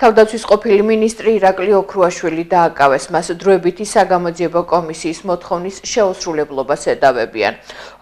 თავდაცვის ყოფილი მინისტრი ირაკლი ოქრუაშვილი დააკავეს, მას დროებითი საგამოძიებო კომისიის მოთხოვნის შეუსრულებლობას ედავებიან.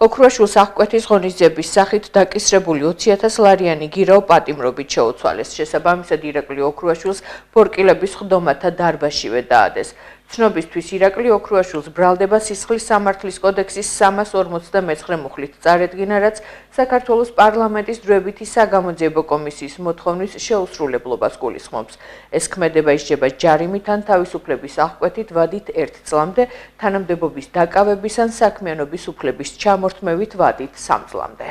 ოქრუაშვილს აღკვეთის ღონისძიების სახით დაკისრებული 20,000 ლარიანი გირაო პატიმრობით შეუცვალეს. შესაბამისად ირაკლი ოქრუაშვილს ბორკილების ხდომათა დარბაზშივე დაადეს. ცნობისთვის ირაკლი ოქრუაშვილს ბრალდება სისხლის სამართლის კოდექსის 349 მუხლით წარედგინა, რაც საქართველოს პარლამენტის დროებითი საგამოძიებო კომისიის მოთხოვნის შეუსრულებლობას გულისხმობს. ეს ქმედება ისჯება ჯარიმით ან თავისუფლების აღკვეთით ვადით 1 წლამდე, თანამდებობის დაკავების ან საქმიანობის უფლების ჩამორთმევით ვადით 3 წლამდე.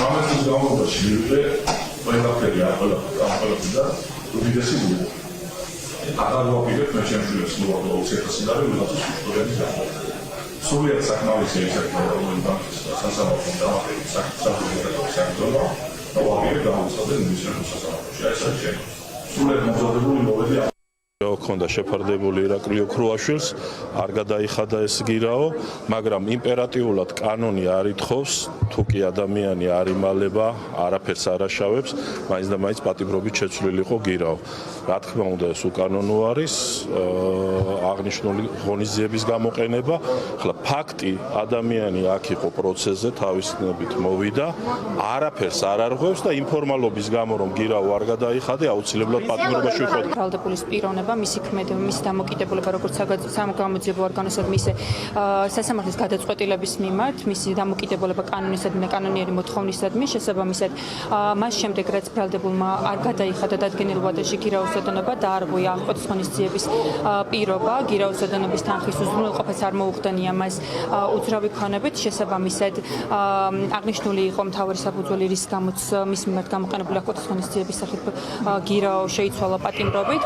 ამას გამოვიდა მივიდე ყველაფერი და უდიდესი გულო. აღარ ვაპირებ მე ჩემს მოვაყოლო 20,000 ლარი უდიდესი სტუდენტის გახდა. სულიერ საკმარისი ექსპერტული სასამართლო დამატებით საქართველოს და ვაპირებ გამოსადნენ მისრების სასამართლოში. ეს არის სულიერ მომზადებული მოვედი ქონდა შეფარდებული ირაკლი ოქრუაშვილს, არ გადაიხადა ეს გირაო, მაგრამ იმპერატიულად კანონი არ ითხოვს, თუ კი ადამიანი არ იმალება, არაფერს არ აშავებს, მაინც და მაინც პატიმრობით შეცვლილი იყო გირაო. რა თქმა უნდა, ეს უკანონო არის, აღნიშნული ღონისძიების გამოყენება. ახლა ფაქტი, ადამიანი აქ იყო პროცესზე, თავისნობით მოვიდა, არაფერს არ არღვევს და ინფორმალობის გამო რომ გირაო არ გადაიხადა, აუცილებლად პატიმრობაში ვიყავ. ბრალდებულის პიროვნება, მისი ქმედება, მისი დამოკიდებულება, როგორც სამგამოძიებო ორგანოსად, მისი სასამართლოს გადაწყვეტილების მიმართ, მისი დამოკიდებულება კანონისადმი და კანონიერი მოთხოვნისადმი, შესაბამისად, მას შემდეგ რაც ბრალდებულმა არ გადაიხადა დადგენილ ვადაში გირაოს ოდენობა და არ ღუია აღკვეთის ღონისძიების პირობა, გირაოს ოდენობის თანხის უზრუნველყოფას არ მოუხდენია მას უძრავი ქონებით, შესაბამისად, აღნიშნული იყო მთავარი საფუძველი, რის გამოც მის მიმართ გამოყენებული აღკვეთის ღონისძიების სახით გირაო შეიცვალა პატიმრობით.